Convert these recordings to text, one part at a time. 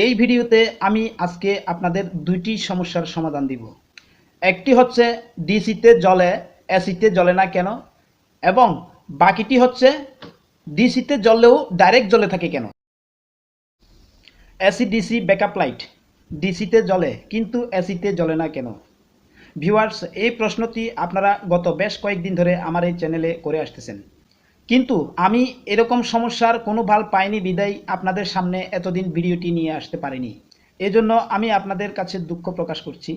এই ভিডিওতে আমি আজকে আপনাদের দুইটি সমস্যার সমাধান দিব। একটি হচ্ছে ডিসিতে জ্বলে এসিতে জ্বলে না কেন, এবং বাকিটি হচ্ছে ডিসিতে জ্বললেও ডাইরেক্ট জ্বলে থাকে কেন। এসি ডিসি ব্যাকআপ লাইট ডিসিতে জ্বলে কিন্তু এসিতে জ্বলে না কেন। ভিউয়ার্স, এই প্রশ্নটি আপনারা গত বেশ কয়েকদিন ধরে আমার এই চ্যানেলে করে আসতেছেন, কিন্তু আমি এরকম সমস্যার কোনো বাল্ব পাইনি বিদায় আপনাদের সামনে এতদিন ভিডিওটি নিয়ে আসতে পারিনি। এজন্য আমি আপনাদের কাছে দুঃখ প্রকাশ করছি।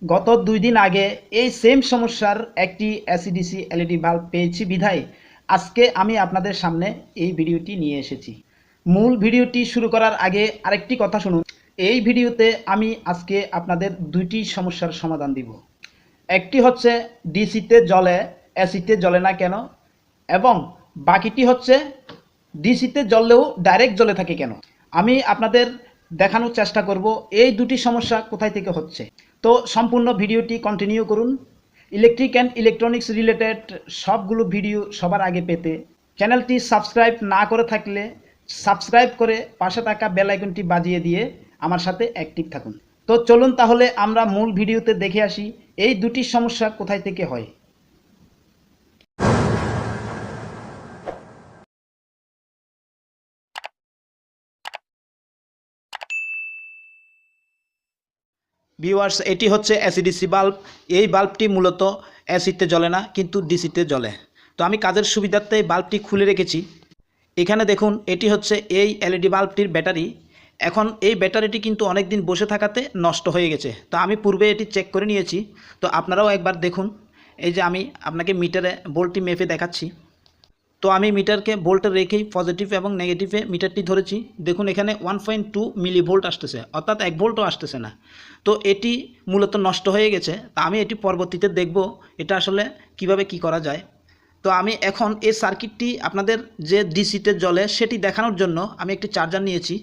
গত 2 দিন আগে এই সেম সমস্যার একটি এসিডিসি এলইডি বাল্ব পেয়েছি বিধায় আজকে আমি আপনাদের সামনে এই ভিডিওটি নিয়ে এসেছি। মূল ভিডিওটি শুরু করার আগে আরেকটি কথা শুনুন। এই ভিডিওতে আমি আজকে আপনাদের দুইটি সমস্যার সমাধান দিব। একটি হচ্ছে ডিসিতে জ্বলে এসিতে জ্বলে না কেন, এবং বাকিটি হচ্ছে ডিসিতে জ্বললেও ডাইরেক্ট জ্বলে থাকে কেন। আমি আপনাদের দেখানোর চেষ্টা করব এই দুটি সমস্যা কোথায় থেকে হচ্ছে। তো সম্পূর্ণ ভিডিওটি কন্টিনিউ করুন। ইলেকট্রিক অ্যান্ড ইলেকট্রনিক্স রিলেটেড সবগুলো ভিডিও সবার আগে পেতে চ্যানেলটি সাবস্ক্রাইব না করে থাকলে সাবস্ক্রাইব করে পাশে থাকা বেল আইকনটি বাজিয়ে দিয়ে আমার সাথে অ্যাক্টিভ থাকুন। তো চলুন তাহলে আমরা মূল ভিডিওতে দেখে আসি এই দুটি সমস্যা কোথায় থেকে হয়। ভিউয়ার্স, এটি হচ্ছে এসিডিসি বাল্ব। এই বাল্বটি মূলত এসিতে জ্বলে না কিন্তু ডিসিতে জ্বলে। তো আমি কাজের সুবিধার্থে এই বাল্বটি খুলে রেখেছি। এখানে দেখুন, এটি হচ্ছে এই এলইডি বাল্বটির ব্যাটারি। এখন এই ব্যাটারিটি কিন্তু অনেক দিন বসে থাকাতে নষ্ট হয়ে গেছে। তো আমি পূর্বে এটি চেক করে নিয়েছি। তো আপনারাও একবার দেখুন। এই যে আমি আপনাকে মিটারে ভোল্টটি মেপে দেখাচ্ছি। তো আমি মিটারকে ভোল্টে রেখেই পজিটিভ এবং নেগেটিভে মিটারটি ধরেছি। দেখুন, এখানে 1.2 মিলি ভোল্ট আসতেছে, অর্থাৎ 1 ভোল্টও আসতেছে না। তো এটি মূলত নষ্ট হয়ে গেছে। তা আমি এটি পরবর্তীতে দেখব এটা আসলে কিভাবে কি করা যায়। তো আমি এখন এই সার্কিটটি আপনাদের যে ডিসিতে জ্বলে সেটি দেখানোর জন্য আমি একটি চার্জার নিয়েছি।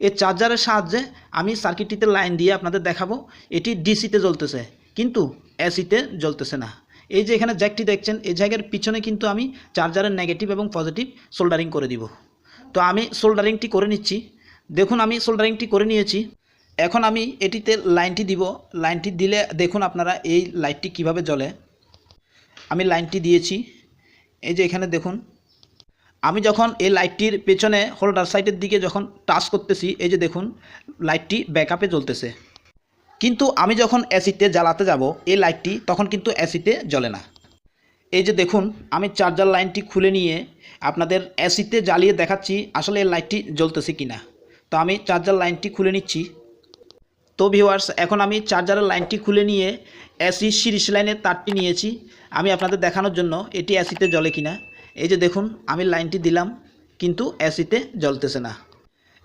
এই চার্জারের সাহায্যে আমি সার্কিটটিতে লাইন দিয়ে আপনাদের দেখাবো এটি ডিসিতে জ্বলতেছে কিন্তু এসিতে জ্বলতেছে না। এই যে এখানে জ্যাকটি দেখছেন, এই জায়গার পিছনে কিন্তু আমি চার্জারের নেগেটিভ এবং পজিটিভ সোল্ডারিং করে দিব। তো আমি সোল্ডারিংটি করে নিচ্ছি। দেখুন, আমি সোল্ডারিংটি করে নিয়েছি। এখন আমি এটিতে লাইনটি দিব। লাইনটি দিলে দেখুন আপনারা এই লাইটটি কিভাবে জ্বলে। আমি লাইনটি দিয়েছি। এই যে এখানে দেখুন, আমি যখন এই লাইটটির পেছনে হোল্ডার সাইডের দিকে যখন টাচ করতেছি, এই যে দেখুন লাইটটি ব্যাকআপে জ্বলতেছে। কিন্তু আমি যখন এসিতে জ্বালাতে যাব এই লাইটটি, তখন কিন্তু এসিতে জ্বলে না। এই যে দেখুন, আমি চার্জার লাইনটি খুলে নিয়ে আপনাদের এসিতে জ্বালিয়ে দেখাচ্ছি আসলে এই লাইটটি জ্বলতেছে কিনা। তো আমি চার্জার লাইনটি খুলে নিচ্ছি। তো ভিউয়ার্স, এখন আমি চার্জারের লাইনটি খুলে নিয়ে এসি সিরিজ লাইনের তারটি নিয়েছি আমি আপনাদের দেখানোর জন্য এটি এসিতে জ্বলে কিনা। এই যে দেখুন, আমি লাইনটি দিলাম কিন্তু এসিতে জ্বলতেছে না।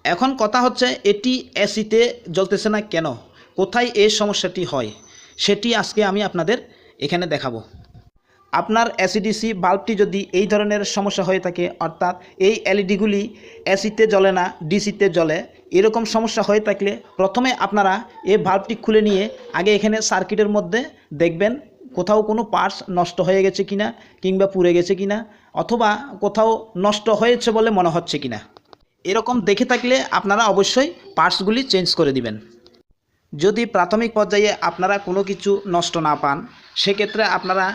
এখন কথা হচ্ছে এটি এসিতে জ্বলতেছে না কেন, কোথায় এই সমস্যাটি হয় সেটি আজকে আমি আপনাদের এখানে দেখাবো। আপনার এসিডিসি বাল্বটি যদি এই ধরনের সমস্যা হয়ে থাকে, অর্থাৎ এই এলইডিগুলি এসিতে জ্বলে না ডিসিতে জ্বলে, এরকম সমস্যা হয়ে থাকলে প্রথমে আপনারা এই বাল্বটি খুলে নিয়ে আগে এখানে সার্কিটের মধ্যে দেখবেন কোথাও কোনো পার্টস নষ্ট হয়ে গেছে কিনা, কিংবা পুড়ে গেছে কিনা, অথবা কোথাও নষ্ট হয়েছে বলে মনে হচ্ছে কিনা। এরকম দেখে থাকলে আপনারা অবশ্যই পার্টসগুলি চেঞ্জ করে দিবেন। যদি প্রাথমিক পর্যায়ে আপনারা কোনো কিছু নষ্ট না পান, সেক্ষেত্রে আপনারা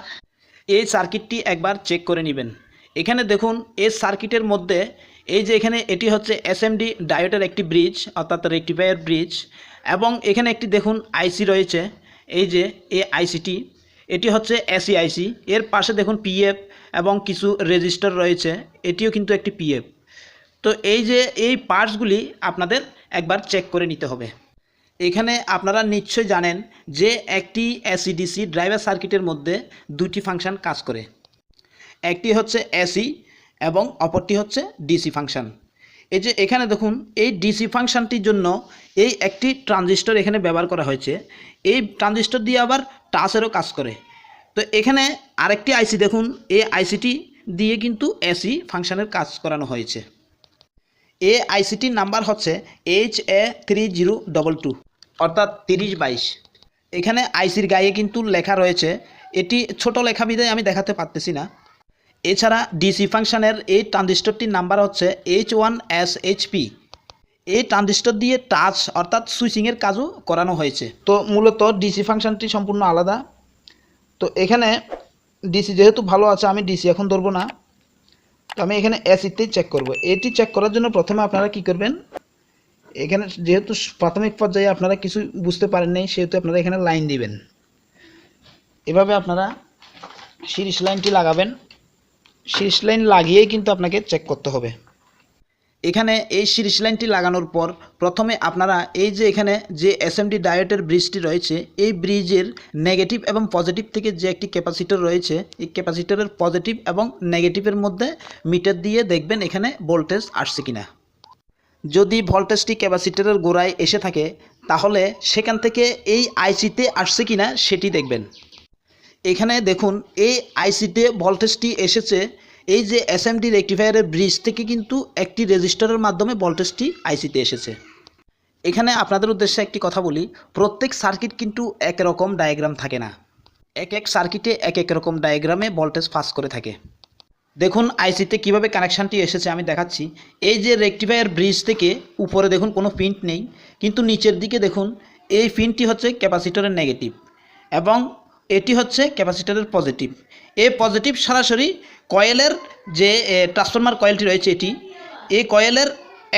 এই সার্কিটটি একবার চেক করে নেবেন। এখানে দেখুন, এই সার্কিটের মধ্যে এই যে এখানে এটি হচ্ছে এসএমডি ডায়োডের একটি ব্রিজ, অর্থাৎ রেকটিফায়ার ব্রিজ, এবং এখানে একটি দেখুন আইসি রয়েছে। এই যে এই আইসিটি, এটি হচ্ছে এসি আইসি। এর পাশে দেখুন পিএফ এবং কিছু রেজিস্টার রয়েছে, এটিও কিন্তু একটি পিএফ। তো এই যে এই পার্টসগুলি আপনাদের একবার চেক করে নিতে হবে। এখানে আপনারা নিশ্চয়ই জানেন যে একটি এসিডিসি ড্রাইভার সার্কিটের মধ্যে দুটি ফাংশন কাজ করে, একটি হচ্ছে এসি এবং অপরটি হচ্ছে ডিসি ফাংশন। এই যে এখানে দেখুন, এই ডিসি ফাংশনটির জন্য এই একটি ট্রানজিস্টর এখানে ব্যবহার করা হয়েছে। এই ট্রানজিস্টর দিয়ে আবার টাচেরও কাজ করে। তো এখানে আরেকটি আইসি দেখুন, এই আইসিটি দিয়ে কিন্তু এসি ফাংশনের কাজ করানো হয়েছে। এই আইসিটির নাম্বার হচ্ছে HA3022, অর্থাৎ 3022। এখানে আইসির গায়ে কিন্তু লেখা রয়েছে, এটি ছোট লেখা বিধায় আমি দেখাতে পারতেছি না। এছাড়া ডিসি ফাংশনের এই ট্রানজিস্টরটির নাম্বার হচ্ছে H1SHP। এই ট্রানজিস্টর দিয়ে টাচ অর্থাৎ সুইচিংয়ের কাজও করানো হয়েছে। তো মূলত ডিসি ফাংশনটি সম্পূর্ণ আলাদা। তো এখানে ডিসি যেহেতু ভালো আছে, আমি ডিসি এখন ধরবো না, তো আমি এখানে এসিতেই চেক করব। এটি চেক করার জন্য প্রথমে আপনারা কি করবেন, এখানে যেহেতু প্রাথমিক পর্যায়ে আপনারা কিছু বুঝতে পারেন নাই, সেহেতু আপনারা এখানে লাইন দিবেন। এভাবে আপনারা সিরিজ লাইনটি লাগাবেন। সিরিজ লাইন লাগিয়েই কিন্তু আপনাকে চেক করতে হবে। এখানে এই সিরিজ লাইনটি লাগানোর পর প্রথমে আপনারা এই যে এখানে যে এসএমডি ডায়োডের ব্রিজটি রয়েছে, এই ব্রিজের নেগেটিভ এবং পজিটিভ থেকে যে একটি ক্যাপাসিটর রয়েছে, এই ক্যাপাসিটরের পজিটিভ এবং নেগেটিভের মধ্যে মিটার দিয়ে দেখবেন এখানে ভোল্টেজ আসছে কিনা। যদি ভোল্টেজটি ক্যাপাসিটরের গোড়ায় এসে থাকে তাহলে সেখান থেকে এই আইসিতে আসছে কিনা সেটি দেখবেন। এখানে দেখুন এই আইসিতে ভোল্টেজটি এসেছে এই যে এসএমডি রেকটিফায়ারের ব্রিজ থেকে, কিন্তু একটি রেজিস্টারের মাধ্যমে ভোল্টেজটি আইসিতে এসেছে। এখানে আপনাদের উদ্দেশ্যে একটি কথা বলি, প্রত্যেক সার্কিট কিন্তু একরকম ডায়াগ্রাম থাকে না, এক এক সার্কিটে এক এক রকম ডায়াগ্রামে ভোল্টেজ পাস করে থাকে। দেখুন আইসিতে কিভাবে কানেকশানটি এসেছে আমি দেখাচ্ছি। এই যে রেকটিফায়ার ব্রিজ থেকে উপরে দেখুন কোনো পিন নেই, কিন্তু নিচের দিকে দেখুন এই পিনটি হচ্ছে ক্যাপাসিটরের নেগেটিভ এবং এটি হচ্ছে ক্যাপাসিটরের পজিটিভ। এই পজিটিভ সরাসরি কয়েলের যে ট্রান্সফরমার কয়েলটি রয়েছে এটি, এই কয়েলের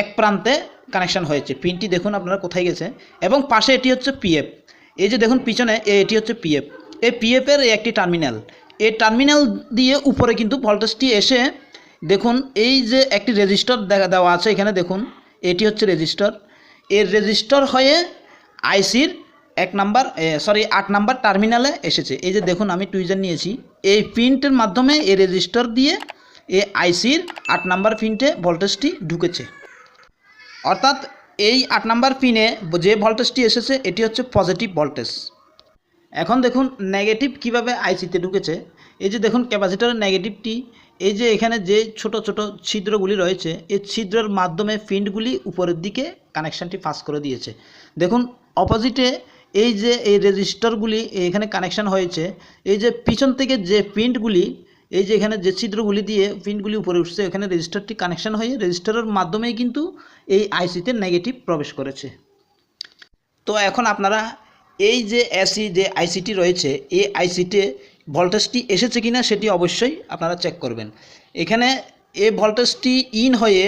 এক প্রান্তে কানেকশান হয়েছে। পিনটি দেখুন আপনারা কোথায় গেছে, এবং পাশে এটি হচ্ছে পিএফ। এই যে দেখুন পিছনে এটি হচ্ছে পিএফ। এই পিএফের একটি টার্মিনাল, এই টার্মিনাল দিয়ে উপরে কিন্তু ভোল্টেজটি এসে দেখুন এই যে একটি রেজিস্টার দেওয়া আছে এখানে দেখুন, এটি হচ্ছে রেজিস্টার। এর রেজিস্টার হয়ে আইসির 8 নাম্বার টার্মিনালে এসেছে। এই যে দেখুন আমি টুইজার নিয়েছি, এই পিনটির মাধ্যমে এই রেজিস্টার দিয়ে এই আইসির 8 নাম্বার পিনটে ভোল্টেজটি ঢুকেছে। অর্থাৎ এই 8 নাম্বার পিনে যে ভোল্টেজটি এসেছে এটি হচ্ছে পজিটিভ ভোল্টেজ। এখন দেখুন নেগেটিভ কিভাবে আইসিতে ঢুকেছে। এই যে দেখুন ক্যাপাসিটরের নেগেটিভটি, এই যে এখানে যে ছোট ছোট ছিদ্রগুলি রয়েছে, এই ছিদ্রের মাধ্যমে পিনগুলি উপরের দিকে কানেকশানটি পাস করে দিয়েছে। দেখুন অপোজিটে এই যে এই রেজিস্টারগুলি এখানে কানেকশান হয়েছে, এই যে পিছন থেকে যে পিনগুলি, এই যে এখানে যে ছিদ্রগুলি দিয়ে পিনগুলি উপরে উঠছে, এখানে রেজিস্টারটি কানেকশান হয়ে রেজিস্টারের মাধ্যমেই কিন্তু এই আইসিতে নেগেটিভ প্রবেশ করেছে। তো এখন আপনারা এই যে এসি যে আইসিটি রয়েছে, এই আইসিতে ভোল্টেজটি এসেছে কিনা সেটি অবশ্যই আপনারা চেক করবেন। এখানে এই ভোল্টেজটি ইন হয়ে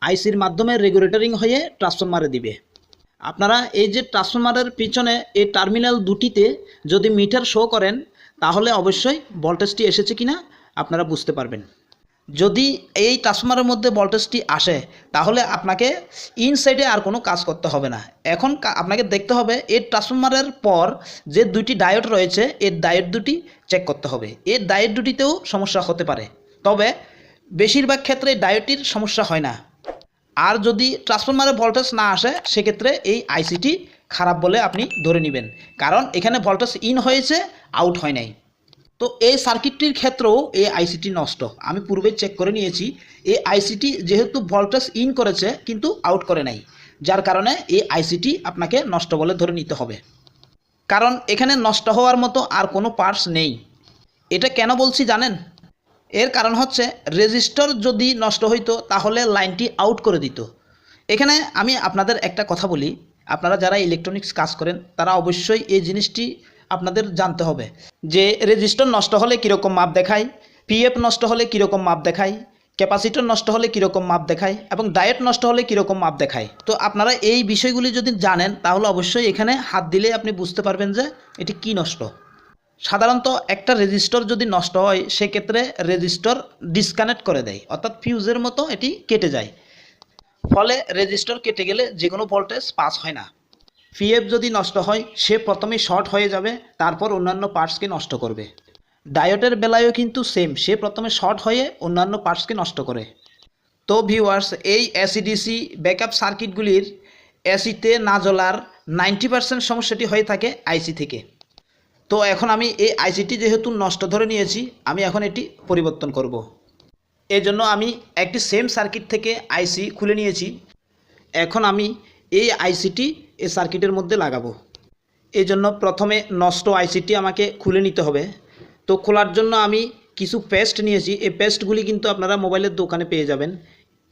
আইসির মাধ্যমে রেগুলেটরিং হয়ে ট্রান্সফরমারে দিবে। আপনারা এই যে ট্রান্সফরমারের পিছনে এই টার্মিনাল দুটিতে যদি মিটার শো করেন তাহলে অবশ্যই ভোল্টেজটি এসেছে কিনা আপনারা বুঝতে পারবেন। যদি এই ট্রান্সফরমারের মধ্যে ভোল্টেজটি আসে তাহলে আপনাকে ইনসাইডে আর কোনো কাজ করতে হবে না। এখন আপনাকে দেখতে হবে এই ট্রান্সফরমারের পর যে দুটি ডায়োড রয়েছে, এই ডায়োড দুটি চেক করতে হবে। এই ডায়োড দুটিতেও সমস্যা হতে পারে, তবে বেশিরভাগ ক্ষেত্রে ডায়োডটির সমস্যা হয় না। আর যদি ট্রান্সফরমারে ভোল্টেজ না আসে সেক্ষেত্রে এই আইসিটি খারাপ বলে আপনি ধরে নেবেন, কারণ এখানে ভোল্টেজ ইন হয়েছে, আউট হয় নাই। তো এই সার্কিটটির ক্ষেত্রেও এই আইসিটি নষ্ট। আমি পূর্বে চেক করে নিয়েছি, এই আইসিটি যেহেতু ভোল্টেজ ইন করেছে কিন্তু আউট করে নাই, যার কারণে এই আইসিটি আপনাকে নষ্ট বলে ধরে নিতে হবে, কারণ এখানে নষ্ট হওয়ার মতো আর কোনো পার্টস নেই। এটা কেন বলছি জানেন? এর কারণ হচ্ছে রেজিস্টার যদি নষ্ট হইতো তাহলে লাইনটি আউট করে দিত। এখানে আমি আপনাদের একটা কথা বলি, আপনারা যারা ইলেকট্রনিক্স কাজ করেন তারা অবশ্যই এই জিনিসটি আপনাদের জানতে হবে যে রেজিস্টার নষ্ট হলে কীরকম মাপ দেখায়, পিএফ নষ্ট হলে কীরকম মাপ দেখায়, ক্যাপাসিটর নষ্ট হলে কীরকম মাপ দেখায় এবং ডায়োড নষ্ট হলে কীরকম মাপ দেখায়। তো আপনারা এই বিষয়গুলি যদি জানেন তাহলে অবশ্যই এখানে হাত দিলে আপনি বুঝতে পারবেন যে এটি কি নষ্ট। সাধারণত একটা রেজিস্টার যদি নষ্ট হয় সেক্ষেত্রে রেজিস্টার ডিসকানেক্ট করে দেয়, অর্থাৎ ফিউজের মতো এটি কেটে যায়, ফলে রেজিস্টার কেটে গেলে যে কোনো ভোল্টেজ পাস হয় না। পিএফ যদি নষ্ট হয় সে প্রথমে শর্ট হয়ে যাবে, তারপর অন্যান্য পার্টসকে নষ্ট করবে। ডায়োডের বেলায়ও কিন্তু সেম, সে প্রথমে শর্ট হয়ে অন্যান্য পার্টসকে নষ্ট করে। তো ভিউয়ার্স, এই এসিডিসি ব্যাকআপ সার্কিটগুলির এসিতে না জ্বলার 90% সমস্যাটি হয়ে থাকে আইসি থেকে। তো এখন আমি এই আইসিটি যেহেতু নষ্ট ধরে নিয়েছি, আমি এখন এটি পরিবর্তন করব। এই জন্য আমি একটি সেম সার্কিট থেকে আইসি খুলে নিয়েছি। এখন আমি এই আইসিটি এই সার্কিটের মধ্যে লাগাবো। এই জন্য প্রথমে নষ্ট আইসিটি আমাকে খুলে নিতে হবে। তো খোলার জন্য আমি কিছু পেস্ট নিয়েছি। এই পেস্টগুলি কিন্তু আপনারা মোবাইলের দোকানে পেয়ে যাবেন।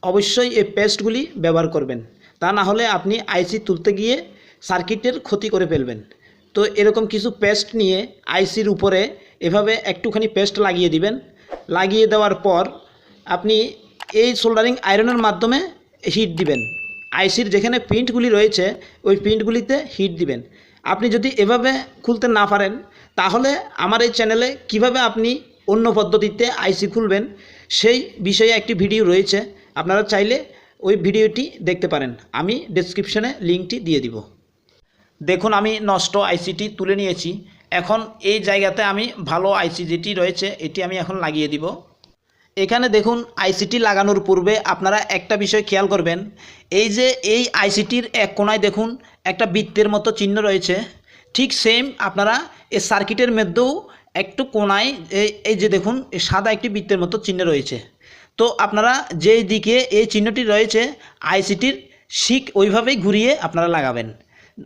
অবশ্যই এই পেস্টগুলি ব্যবহার করবেন। তা না হলে আপনি আইসি তুলতে গিয়ে সার্কিটের ক্ষতি করে ফেলবেন। তো এরকম কিছু পেস্ট নিয়ে আইসির উপরে এভাবে একটুখানি পেস্ট লাগিয়ে দিবেন। লাগিয়ে দেওয়ার পর আপনি এই সোল্ডারিং আয়রনের মাধ্যমে হিট দিবেন। আইসির যেখানে পিনগুলি রয়েছে ওই পিনগুলিতে হিট দিবেন। আপনি যদি এভাবে খুলতে না পারেন তাহলে আমার এই চ্যানেলে কিভাবে আপনি অন্য পদ্ধতিতে আইসি খুলবেন সেই বিষয়ে একটি ভিডিও রয়েছে, আপনারা চাইলে ওই ভিডিওটি দেখতে পারেন। আমি ডেসক্রিপশনে লিঙ্কটি দিয়ে দিব। দেখুন আমি নষ্ট আইসিটি তুলে নিয়েছি। এখন এই জায়গাতে আমি ভালো আইসি যেটি রয়েছে এটি আমি এখন লাগিয়ে দিব। এখানে দেখুন আইসিটি লাগানোর পূর্বে আপনারা একটা বিষয় খেয়াল করবেন, এই যে এই আইসিটির এক কোণায় দেখুন একটা বৃত্তের মতো চিহ্ন রয়েছে, ঠিক সেম আপনারা এই সার্কিটের মধ্যেও একটু কোণায় এই যে দেখুন সাদা একটি বৃত্তের মতো চিহ্ন রয়েছে। তো আপনারা যেই দিকে এই চিহ্নটি রয়েছে আইসিটির শিক ওইভাবেই ঘুরিয়ে আপনারা লাগাবেন,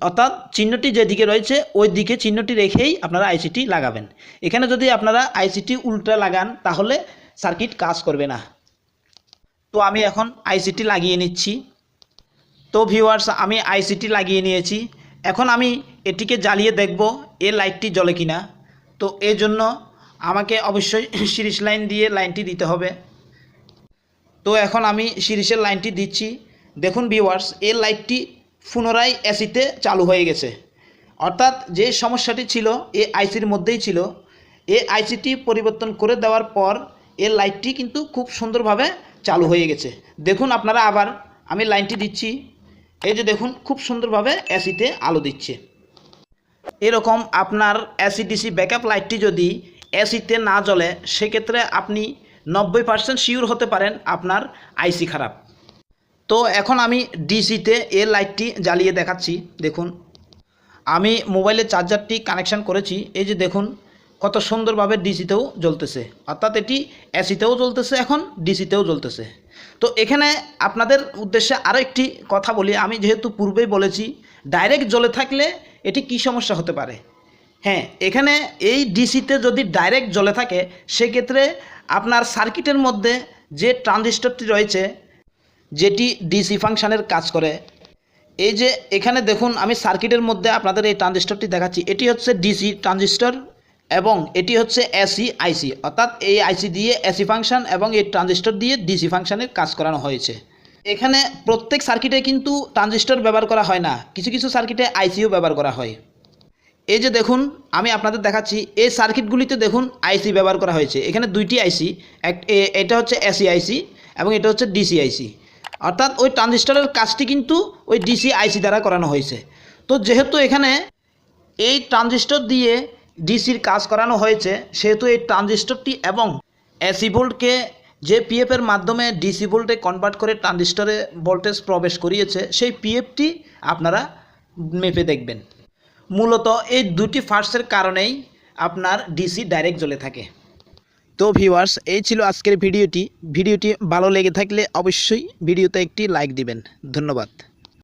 অর্থাৎ চিহ্নটি যেদিকে রয়েছে ওই দিকে চিহ্নটি রেখেই আপনারা আইসিটি লাগাবেন। এখানে যদি আপনারা আইসিটি উল্টা লাগান তাহলে সার্কিট কাজ করবে না। তো আমি এখন আইসিটি লাগিয়ে নিচ্ছি। তো ভিউয়ার্স আমি আইসিটি লাগিয়ে নিয়েছি। এখন আমি এটিকে জ্বালিয়ে দেখব এ লাইটটি জ্বলে কিনা। তো এর জন্য আমাকে অবশ্যই সিরিজ লাইন দিয়ে লাইনটি দিতে হবে। তো এখন আমি সিরিজের লাইনটি দিচ্ছি। দেখুন ভিউয়ার্স এই লাইটটি পুনরায় এসিতে চালু হয়ে গেছে, অর্থাৎ যে সমস্যাটি ছিল এই আইসির মধ্যেই ছিল। এই আইসিটি পরিবর্তন করে দেওয়ার পর এই লাইটটি কিন্তু খুব সুন্দরভাবে চালু হয়ে গেছে। দেখুন আপনারা আবার আমি লাইনটি দিচ্ছি, এই যে দেখুন খুব সুন্দরভাবে এসিতে আলো দিচ্ছে। এরকম আপনার এসি ডিসি ব্যাকআপ লাইটটি যদি এসিতে না জ্বলে সেক্ষেত্রে আপনি 90% শিওর হতে পারেন আপনার আইসি খারাপ। তো এখন আমি ডিসিতে এই লাইটটি জ্বালিয়ে দেখাচ্ছি। দেখুন আমি মোবাইলের চার্জারটি কানেকশান করেছি, এই যে দেখুন কত সুন্দরভাবে ডিসিতেও জ্বলতেছে, অর্থাৎ এটি এসিতেও জ্বলতেছে এখন ডিসিতেও জ্বলতেছে। তো এখানে আপনাদের উদ্দেশ্যে আরও একটি কথা বলি, আমি যেহেতু পূর্বেই বলেছি ডাইরেক্ট জ্বলে থাকলে এটি কী সমস্যা হতে পারে। হ্যাঁ, এখানে এই ডিসিতে যদি ডাইরেক্ট জ্বলে থাকে সেক্ষেত্রে আপনার সার্কিটের মধ্যে যে ট্রানজিস্টরটি রয়েছে যেটি ডিসি ফাংশানের কাজ করে, এই যে এখানে দেখুন আমি সার্কিটের মধ্যে আপনাদের এই ট্রানজিস্টরটি দেখাচ্ছি, এটি হচ্ছে ডিসি ট্রানজিস্টর এবং এটি হচ্ছে এসি আইসি, অর্থাৎ এই আইসি দিয়ে এসি ফাংশন এবং এই ট্রানজিস্টর দিয়ে ডিসি ফাংশনের কাজ করানো হয়েছে। এখানে প্রত্যেক সার্কিটে কিন্তু ট্রানজিস্টর ব্যবহার করা হয় না, কিছু কিছু সার্কিটে আইসিও ব্যবহার করা হয়। এই যে দেখুন আমি আপনাদের দেখাচ্ছি এই সার্কিটগুলিতে দেখুন আইসি ব্যবহার করা হয়েছে। এখানে দুইটি আইসি, এটা হচ্ছে এসি আইসি এবং এটা হচ্ছে ডিসি আইসি, অর্থাৎ ওই ট্রানজিস্টরের কাজটি কিন্তু ওই ডিসি আইসি দ্বারা করানো হয়েছে। তো যেহেতু এখানে এই ট্রানজিস্টর দিয়ে ডিসির কাজ করানো হয়েছে সেহেতু এই ট্রানজিস্টরটি এবং এসি ভোল্টকে যে পিএফের মাধ্যমে ডিসি ভোল্টে কনভার্ট করে ট্রানজিস্টরে ভোল্টেজ প্রবেশ করিয়েছে সেই পিএফটি আপনারা মেপে দেখবেন। মূলত এই দুটি ফার্স্টের কারণেই আপনার ডিসি ডাইরেক্ট জ্বলে থাকে। তো ভিউয়ার্স এই ছিল আজকের ভিডিওটি ভালো লেগে থাকলে অবশ্যই ভিডিওতে একটি লাইক দিবেন। ধন্যবাদ।